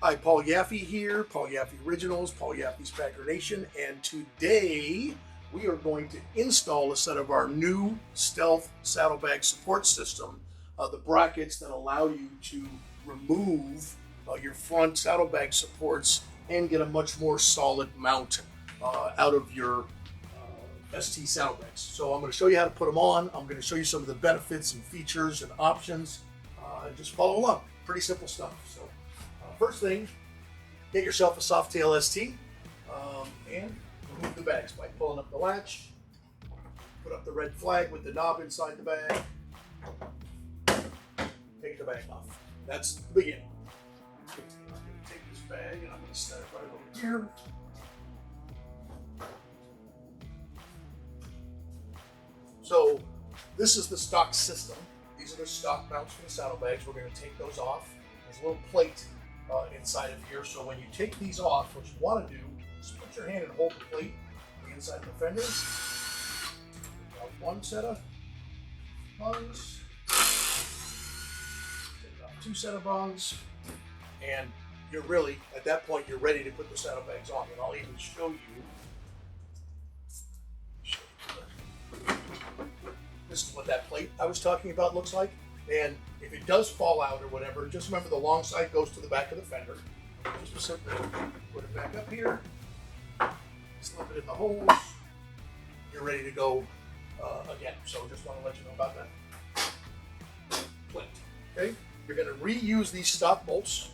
Hi, Paul Yaffe here, Paul Yaffe Originals, Paul Yaffe's Packer Nation, and today we are going to install a set of our new Stealth Saddlebag Support System, the brackets that allow you to remove your front saddlebag supports and get a much more solid mount out of your ST saddlebags. So I'm going to show you how to put them on. I'm going to show you some of the benefits and features and options. Just follow along. Pretty simple stuff. So first thing, get yourself a Softail ST and remove the bags by pulling up the latch. Put up the red flag with the knob inside the bag. Take the bag off. That's the beginning. I'm going to take this bag and I'm going to set it right over here. So this is the stock system. These are the stock mounts for the saddlebags. We're going to take those off. There's a little plate inside of here. So when you take these off, what you want to do is put your hand and hold the plate on the inside of the fender. Take out one set of bungs. Take out two set of bungs. And you're really, at that point, you're ready to put the saddlebags on. And I'll even show you. This is what that plate I was talking about looks like. And if it does fall out or whatever, just remember the long side goes to the back of the fender. Just simply put it back up here, slip it in the holes. You're ready to go again. So just want to let you know about that plate. Okay, you're going to reuse these stock bolts.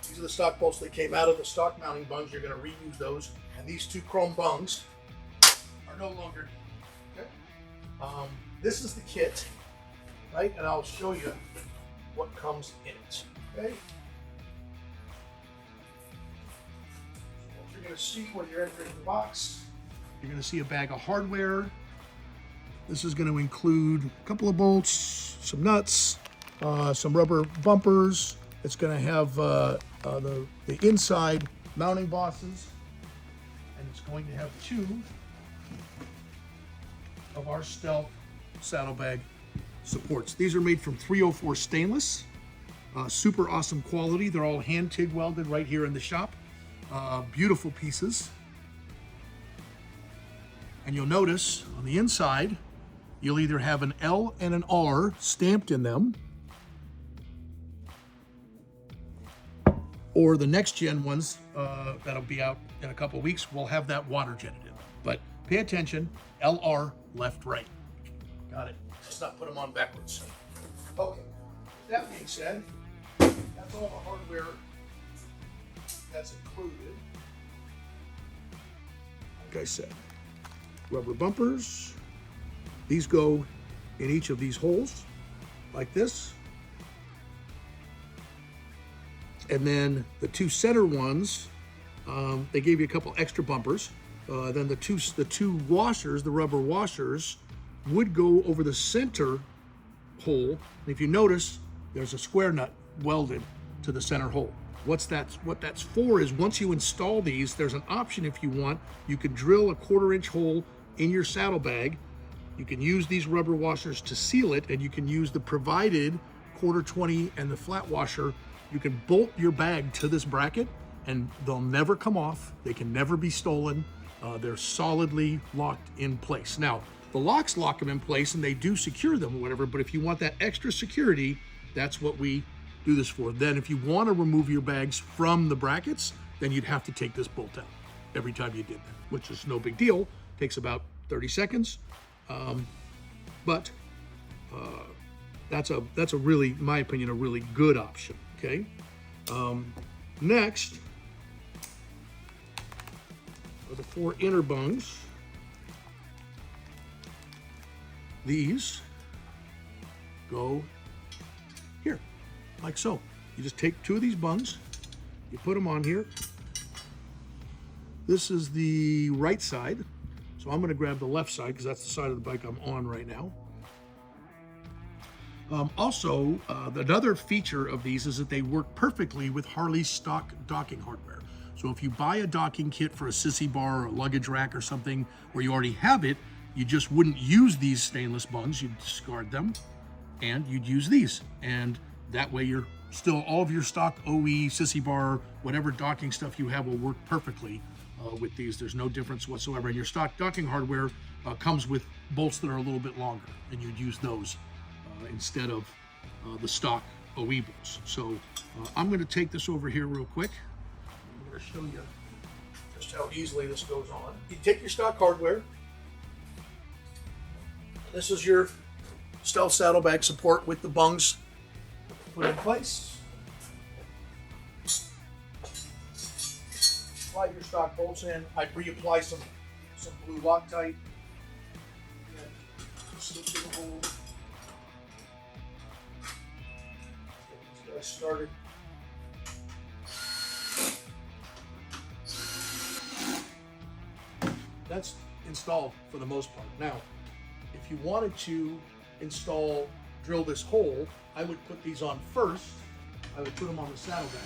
These are the stock bolts that came out of the stock mounting bungs. You're going to reuse those. And these two chrome bungs are no longer. This is the kit, right? And I'll show you what comes in it, okay? So what you're gonna see when you're entering the box, you're gonna see a bag of hardware. This is gonna include a couple of bolts, some nuts, some rubber bumpers. It's gonna have the inside mounting bosses, and it's going to have two of our Stealth saddlebag supports. These are made from 304 stainless, super awesome quality. They're all hand TIG welded right here in the shop. Beautiful pieces. And you'll notice on the inside, you'll either have an L and an R stamped in them, or the next gen ones that'll be out in a couple of weeks will have that water jetted in them. But pay attention, LR, left, right. Got it. Let's not put them on backwards. Okay, that being said, that's all the hardware that's included. Like I said, rubber bumpers. These go in each of these holes, like this. And then the two center ones, they gave you a couple extra bumpers. Then the two washers, the rubber washers, would go over the center hole. And if you notice, there's a square nut welded to the center hole. What that's for is once you install these, there's an option if you want. You could drill a 1/4-inch hole in your saddlebag. You can use these rubber washers to seal it, and you can use the provided 1/4-20 and the flat washer. You can bolt your bag to this bracket, and they'll never come off. They can never be stolen. They're solidly locked in place. Now, the locks lock them in place and they do secure them or whatever, but if you want that extra security, that's what we do this for. Then if you want to remove your bags from the brackets, then you'd have to take this bolt out every time you did that, which is no big deal. Takes about 30 seconds. But that's a really, in my opinion, a really good option, okay? Next, the 4 inner bungs. These go here, like so. You just take 2 of these bungs, you put them on here. This is the right side, so I'm going to grab the left side because that's the side of the bike I'm on right now. Also, another feature of these is that they work perfectly with Harley's stock docking hardware. So if you buy a docking kit for a sissy bar or a luggage rack or something where you already have it, you just wouldn't use these stainless bungs, you'd discard them, and you'd use these. And that way you're still all of your stock OE, sissy bar, whatever docking stuff you have will work perfectly with these. There's no difference whatsoever. And your stock docking hardware comes with bolts that are a little bit longer, and you'd use those instead of the stock OE bolts. So I'm going to take this over here real quick. I'm going to show you just how easily this goes on. You take your stock hardware. This is your Stealth Saddlebag support with the bungs put in place. Slide your stock bolts in. I'd reapply some blue Loctite. Slip in the hole. Get this guy started. That's installed for the most part. Now, if you wanted to drill this hole, I would put these on first. I would put them on the saddlebag.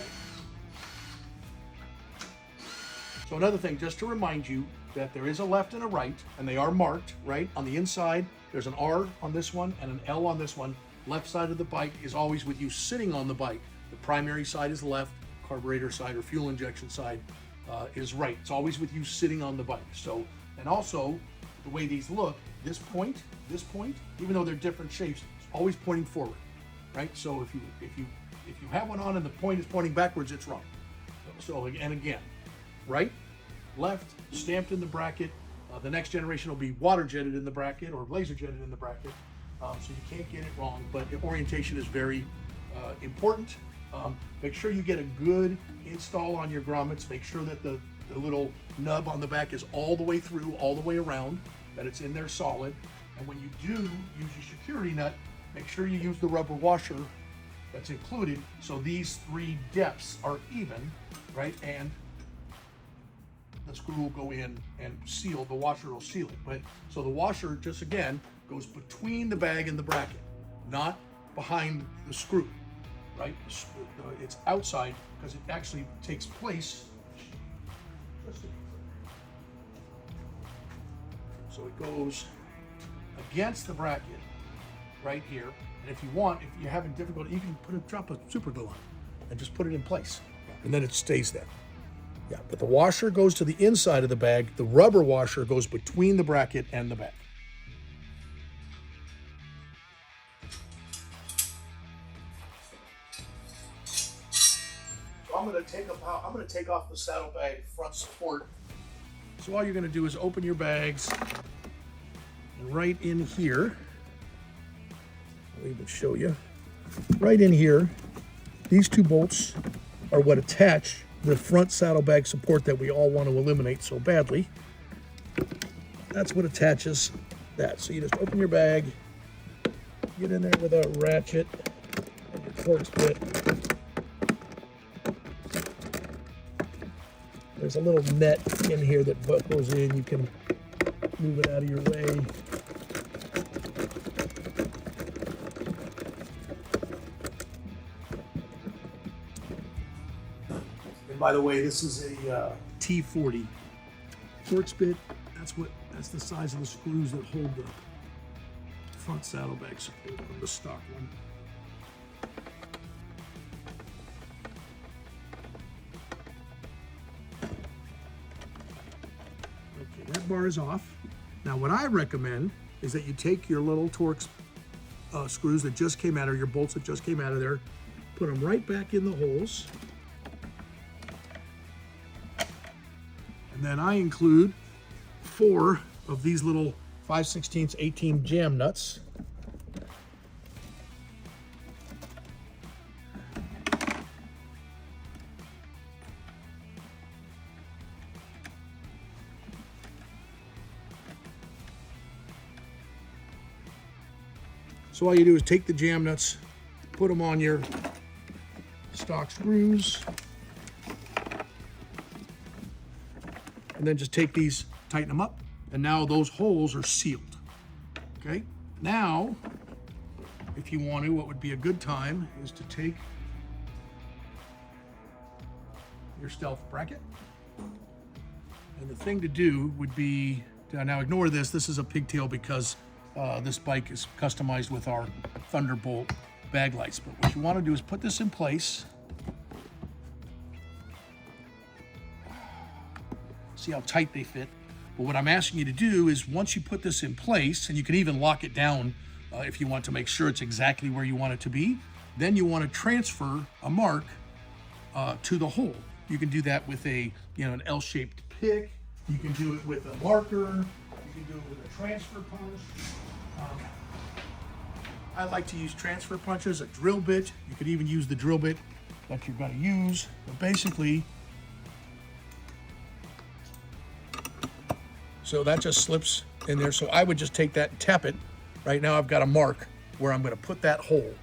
So another thing, just to remind you that there is a left and a right, and they are marked, right? On the inside, there's an R on this one and an L on this one. Left side of the bike is always with you sitting on the bike. The primary side is left, carburetor side or fuel injection side is right. It's always with you sitting on the bike. So, and also the way these look, this point, even though they're different shapes, it's always pointing forward, right? So if you have one on and the point is pointing backwards, it's wrong. So, and again, right, left, stamped in the bracket. The next generation will be water jetted in the bracket or laser jetted in the bracket. So you can't get it wrong, but orientation is very important. Make sure you get a good install on your grommets. Make sure that the little nub on the back is all the way through, all the way around, that it's in there solid. And when you do use your security nut, make sure you use the rubber washer that's included so these three depths are even, right? And the screw will go in and seal, the washer will seal it. But so the washer, just again, goes between the bag and the bracket, not behind the screw, right? It's outside because it actually takes place. So it goes against the bracket right here. And if you want, if you're having difficulty, you can drop a super glue on and just put it in place. And then it stays there. Yeah, but the washer goes to the inside of the bag. The rubber washer goes between the bracket and the bag. So I'm going to take off the saddlebag front support. So all you're going to do is open your bags, and right in here, I'll even show you. Right in here, these two bolts are what attach the front saddlebag support that we all want to eliminate so badly. That's what attaches that. So you just open your bag, get in there with a ratchet and your Torx bit. There's a little net in here that goes in. You can move it out of your way. And by the way, this is a T40 Torx bit. That's the size of the screws that hold the front saddlebag support on the stock one. Okay, that bar is off. Now what I recommend is that you take your little Torx screws that just came out, or your bolts that just came out of there, put them right back in the holes. And then I include 4 of these little 5/16 18 jam nuts. So all you do is take the jam nuts, put them on your stock screws, and then just take these, tighten them up, and now those holes are sealed. Okay, now if you want to, what would be a good time is to take your Stealth bracket, and the thing to do would be, now ignore this, this is a pigtail because this bike is customized with our Thunderbolt bag lights. But what you want to do is put this in place. See how tight they fit. But what I'm asking you to do is once you put this in place, and you can even lock it down if you want to make sure it's exactly where you want it to be, then you want to transfer a mark to the hole. You can do that with a, an L-shaped pick. You can do it with a marker. You can do it with a transfer punch. I like to use transfer punches, a drill bit. You could even use the drill bit that you're going to use. But basically, so that just slips in there. So I would just take that and tap it. Right now I've got a mark where I'm going to put that hole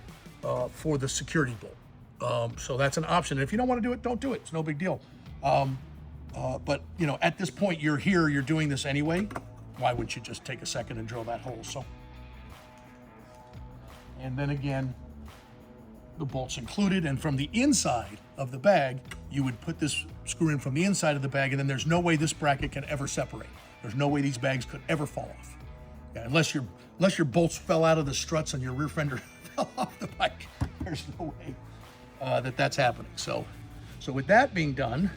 for the security bolt. So that's an option. And if you don't want to do it, don't do it. It's no big deal. But at this point you're here, you're doing this anyway. Why wouldn't you just take a second and drill that hole? So, and then again, the bolt's included. And from the inside of the bag, you would put this screw in from the inside of the bag, and then there's no way this bracket can ever separate. There's no way these bags could ever fall off. Yeah, unless your bolts fell out of the struts and your rear fender fell off the bike. There's no way that's happening. So with that being done,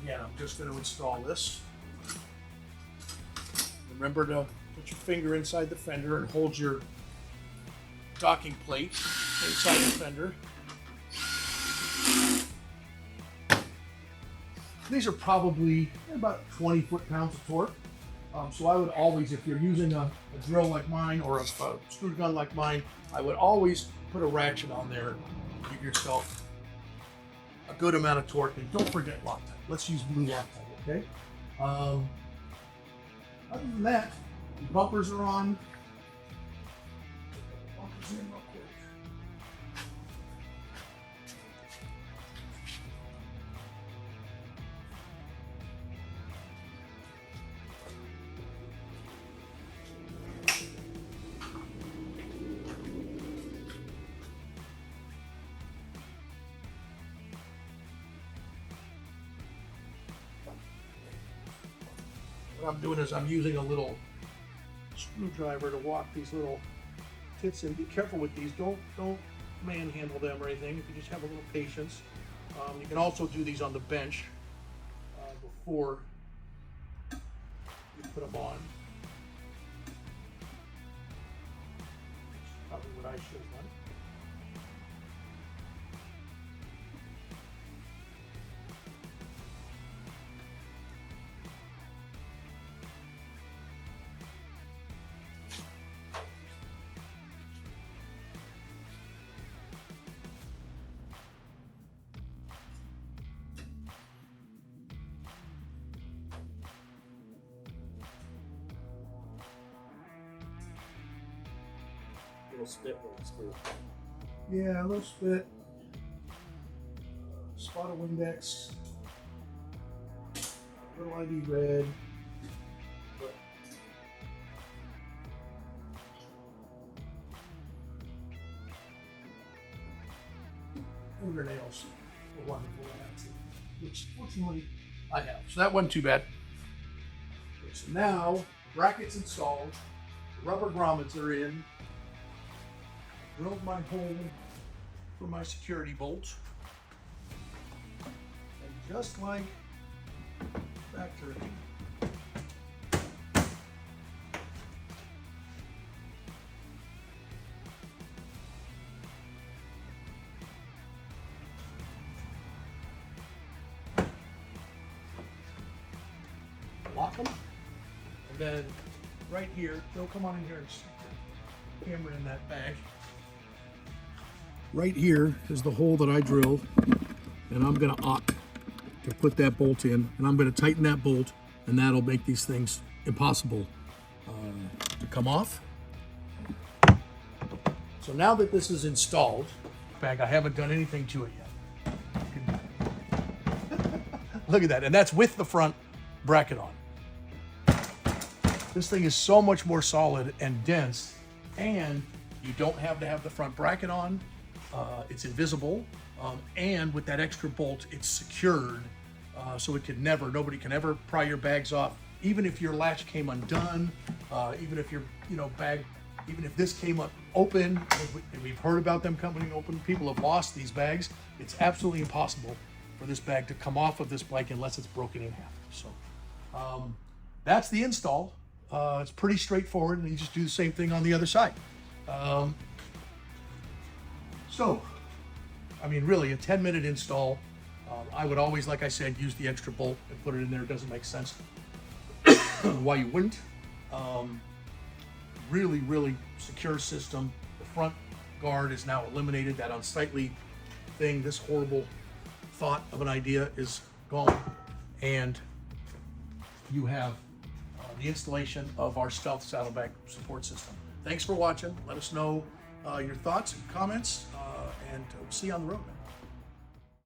again, I'm just going to install this. Remember to put your finger inside the fender and hold your docking plate inside the fender. These are probably about 20 foot-pounds of torque. So I would always, if you're using a drill like mine or a screw gun like mine, I would always put a ratchet on there. Give yourself a good amount of torque, and don't forget Loctite. Let's use blue Loctite, okay? Other than that, the bumpers are on. Bumpers in real quick. What I'm doing is I'm using a little screwdriver to walk these little tits in. Be careful with these. Don't manhandle them or anything. If you just have a little patience. You can also do these on the bench before you put them on. That's probably what I should have done. Spit ones too. Yeah, a little spit. Spot of Windex. Little ID red. But fingernails were wonderful, which fortunately I have. So that wasn't too bad. Okay, so now brackets installed, the rubber grommets are in. Drilled my hole for my security bolt, and just like back turkey, lock them, and then right here, they'll come on in here and stick the camera in that bag. Right here is the hole that I drilled, and I'm going to opt to put that bolt in, and I'm going to tighten that bolt, and that'll make these things impossible to come off. So now that this is installed, in fact, I haven't done anything to it yet. Look at that, and that's with the front bracket on. This thing is so much more solid and dense, and You don't have to have the front bracket on. It's invisible. And with that extra bolt, it's secured. So it can never, nobody can ever pry your bags off. Even if your latch came undone, even if your, bag, even if this came up open, and we've heard about them coming open, people have lost these bags. It's absolutely impossible for this bag to come off of this bike unless it's broken in half. So that's the install. It's pretty straightforward, and you just do the same thing on the other side. So, I mean, really, a 10-minute install. I would always, like I said, use the extra bolt and put it in there. It doesn't make sense why you wouldn't. Really, really secure system. The front guard is now eliminated. That unsightly thing, this horrible thought of an idea is gone. And you have the installation of our Stealth Saddlebag Support System. Thanks for watching. Let us know your thoughts and comments, and we'll see you on the road.